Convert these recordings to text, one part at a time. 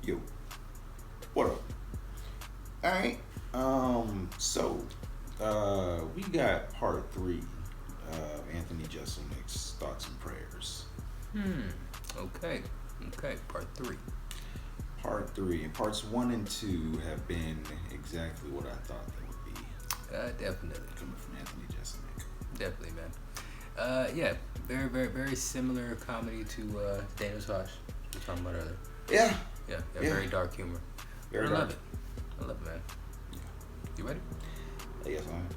Yo, what up? All right. So we got part 3 of Anthony Jeselnik's thoughts and prayers. Okay. Part 3. Part 3 and parts 1 and 2 have been exactly what I thought they would be. Definitely. Coming from Anthony Jeselnik. Definitely, man. Yeah. Very similar comedy to Daniel Tosh we were talking about earlier. Yeah. Yeah. Very dark humor. Very I dark. love it. I love it, man. Yeah. You ready? Yes, I am.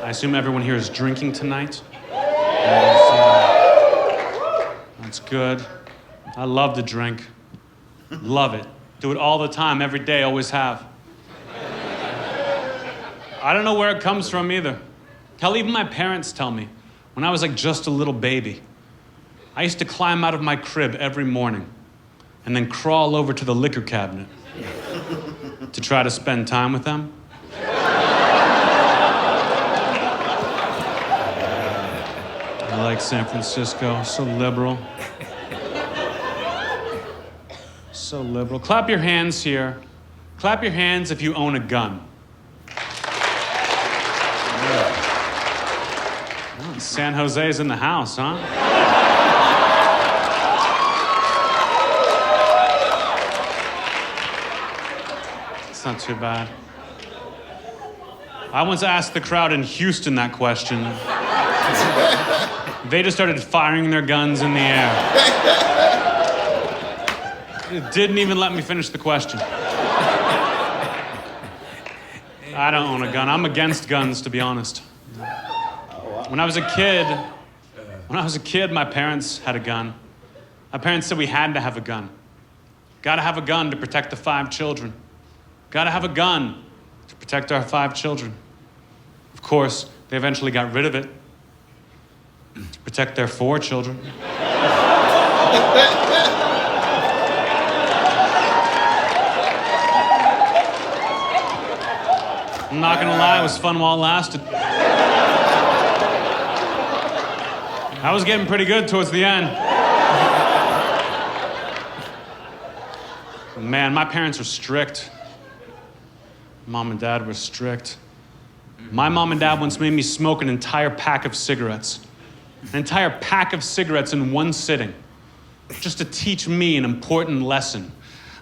I assume everyone here is drinking tonight. That's good. I love to drink. Love it. Do it all the time, every day, always have. I don't know where it comes from either. Hell, even my parents tell me, when I was like just a little baby, I used to climb out of my crib every morning and then crawl over to the liquor cabinet to try to spend time with them. I like San Francisco, so liberal. So liberal. Clap your hands here. Clap your hands if you own a gun. Oh, San Jose's in the house, huh? It's not too bad. I once asked the crowd in Houston that question. They just started firing their guns in the air. It didn't even let me finish the question. I don't own a gun. I'm against guns, to be honest. When I was a kid, my parents had a gun. My parents said we had to have a gun. Gotta have a gun to protect the 5 children. Gotta have a gun to protect our 5 children. Of course, they eventually got rid of it to protect their 4 children. I'm not gonna lie, it was fun while it lasted. I was getting pretty good towards the end. Man, my parents were strict. Mom and Dad were strict. My mom and dad once made me smoke an entire pack of cigarettes. An entire pack of cigarettes in one sitting. Just to teach me an important lesson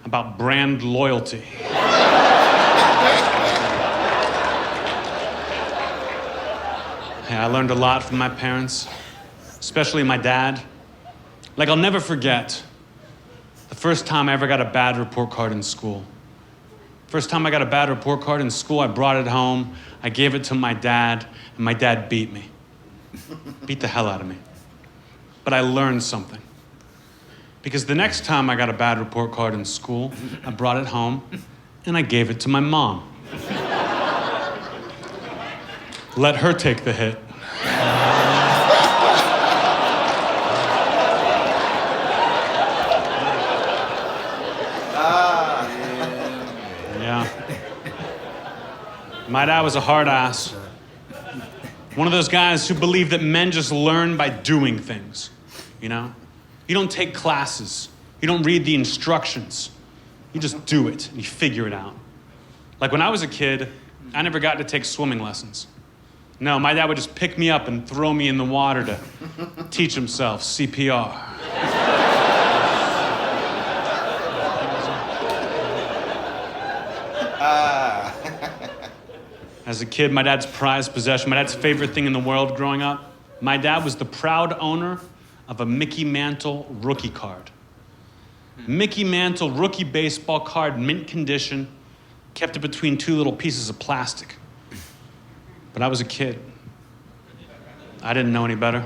about brand loyalty. Yeah, I learned a lot from my parents, especially my dad. Like, I'll never forget the first time I ever got a bad report card in school. First time I got a bad report card in school, I brought it home, I gave it to my dad, and my dad beat me. Beat the hell out of me. But I learned something. Because the next time I got a bad report card in school, I brought it home, and I gave it to my mom. Let her take the hit. Yeah. My dad was a hard ass. One of those guys who believed that men just learn by doing things, you know? You don't take classes. You don't read the instructions. You just do it and you figure it out. Like when I was a kid, I never got to take swimming lessons. No, my dad would just pick me up and throw me in the water to teach himself CPR. As a kid, my dad's prized possession, my dad's favorite thing in the world growing up, my dad was the proud owner of a Mickey Mantle rookie card. Mickey Mantle rookie baseball card, mint condition, kept it between 2 little pieces of plastic. But I was a kid. I didn't know any better.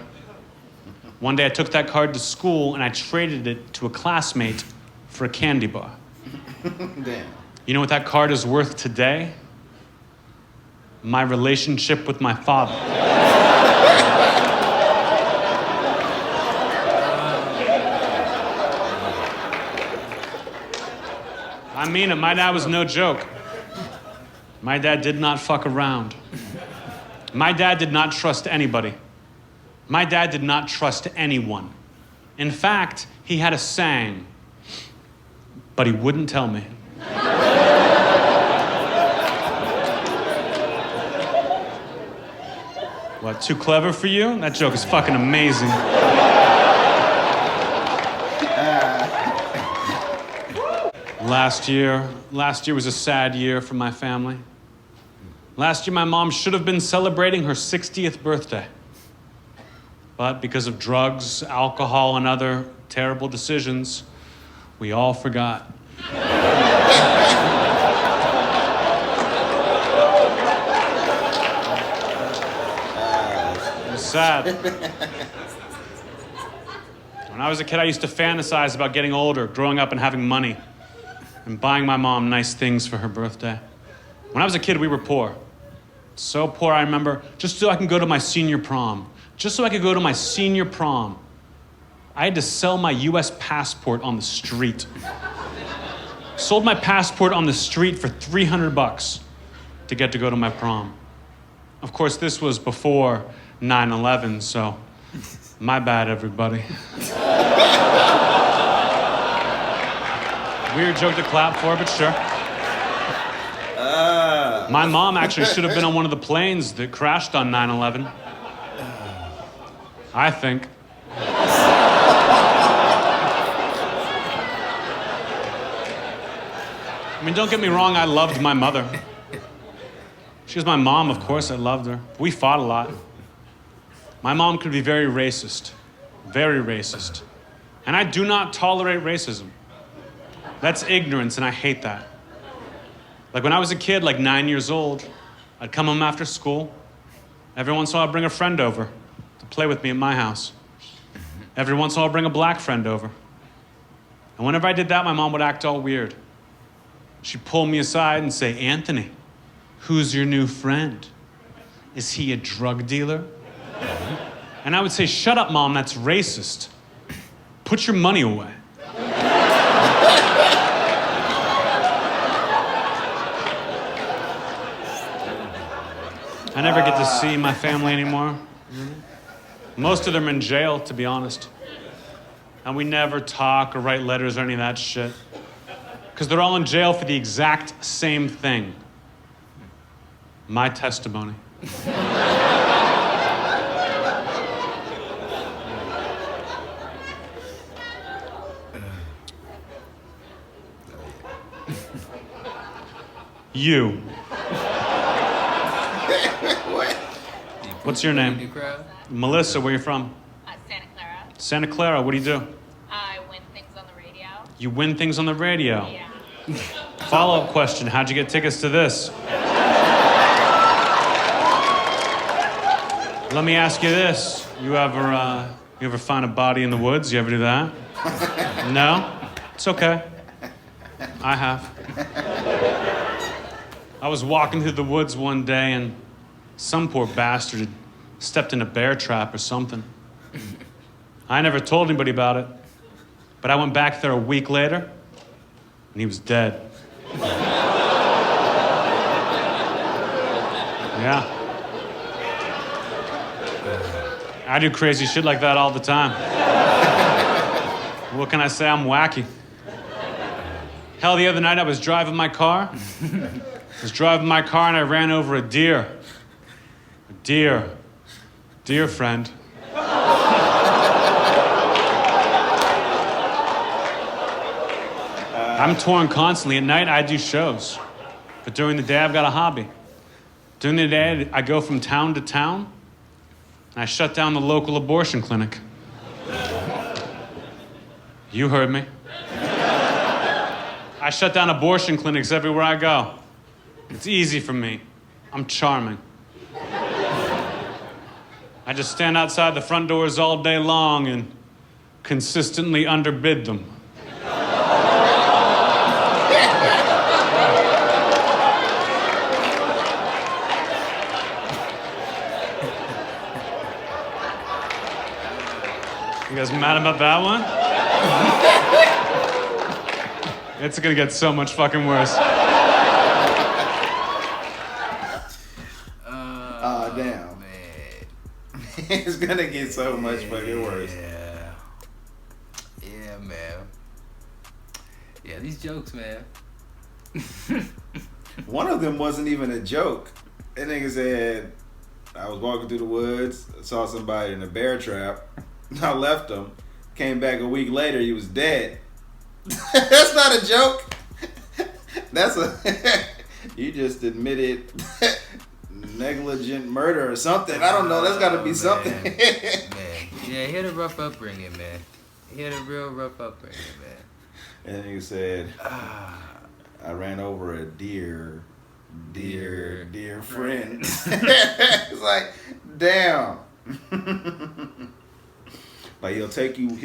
One day I took that card to school and I traded it to a classmate for a candy bar. Damn. You know what that card is worth today? My relationship with my father. I mean it, my dad was no joke. My dad did not fuck around. My dad did not trust anybody. My dad did not trust anyone. In fact, he had a saying. but he wouldn't tell me. What, too clever for you? That joke is fucking amazing. Last year was a sad year for my family. Last year, my mom should have been celebrating her 60th birthday. But because of drugs, alcohol, and other terrible decisions, we all forgot. It was sad. When I was a kid, I used to fantasize about getting older, growing up and having money, and buying my mom nice things for her birthday. When I was a kid, we were poor. So poor, I remember, just so I can go to my senior prom. I had to sell my US passport on the street. Sold my passport on the street for $300 to get to go to my prom. Of course, this was before 9/11, so my bad, everybody. Weird joke to clap for, but sure. My mom actually should have been on one of the planes that crashed on 9/11. I think. I mean, don't get me wrong, I loved my mother. She was my mom, of course, I loved her. We fought a lot. My mom could be very racist. Very racist. And I do not tolerate racism. That's ignorance, and I hate that. Like when I was a kid, like 9 years old, I'd come home after school. Every once in a while, I'd bring a friend over to play with me at my house. Every once in a while, I'd bring a black friend over. And whenever I did that, my mom would act all weird. She'd pull me aside and say, "Anthony, who's your new friend? Is he a drug dealer?" And I would say, "Shut up, Mom, that's racist. Put your money away." I never get to see my family anymore. Most of them are in jail, to be honest. And we never talk or write letters or any of that shit. Because they're all in jail for the exact same thing. My testimony. You. What's your name? Melissa, where you from? Santa Clara. Santa Clara, what do you do? I win things on the radio. You win things on the radio. Yeah. Follow-up question, how'd you get tickets to this? Let me ask you this. You ever find a body in the woods? You ever do that? No? It's okay. I have. I was walking through the woods one day and some poor bastard had stepped in a bear trap or something. I never told anybody about it, but I went back there a week later and he was dead. Yeah. I do crazy shit like that all the time. What can I say? I'm wacky. Hell, the other night I was driving my car. And I ran over a deer. A deer. Dear friend. I'm touring constantly. At night, I do shows. But during the day, I've got a hobby. During the day, I go from town to town, and I shut down the local abortion clinic. You heard me. I shut down abortion clinics everywhere I go. It's easy for me. I'm charming. I just stand outside the front doors all day long and consistently underbid them. You guys mad about that one? It's gonna get so much fucking worse. Damn. Man. It's gonna get so much fucking worse. Yeah. Yeah, man. Yeah, these jokes, man. One of them wasn't even a joke. That nigga said, I was walking through the woods, saw somebody in a bear trap. I left him. Came back a week later, he was dead. That's not a joke. That's a... You just admitted negligent murder or something. I don't know. That's got to be something. Man. Yeah, he had a rough upbringing, man. He had a real rough upbringing, man. And he said, I ran over a dear friend. It's like, damn. Like he'll take you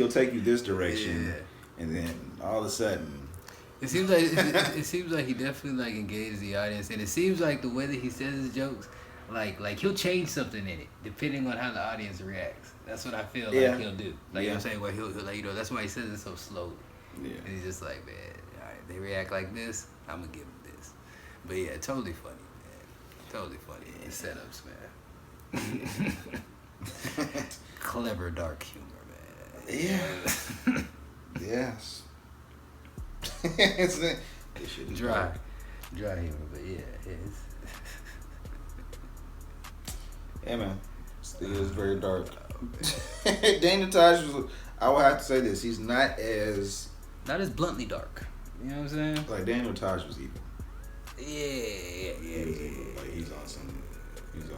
this direction, and then all of a sudden, it seems like he definitely like engages the audience, and it seems like the way that he says his jokes, like he'll change something in it depending on how the audience reacts. That's what I feel like he'll do. Like you know what I'm saying, where he'll like, you know, that's why he says it so slowly. Yeah. And he's just like, man, all right, they react like this, I'm gonna give them this. But yeah, totally funny, man. Totally funny. The setups, man. Clever dark humor, man. Yeah. Yes. This shit is Dry humor, but yeah, it's yeah, man. Still is very dark. Daniel Tosh was. I would have to say this. He's not as bluntly dark. You know what I'm saying? like Daniel Tosh was evil. Yeah. He was evil. Like he's on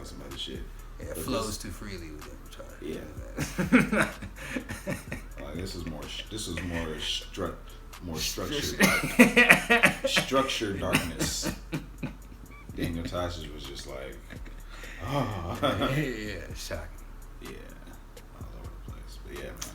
some other shit. Yeah, it But flows too freely with Daniel Tosh. Yeah. Like this is more structured darkness. Daniel Tosh was just like, oh. Yeah, shocking. Yeah, all over the place. But yeah, man.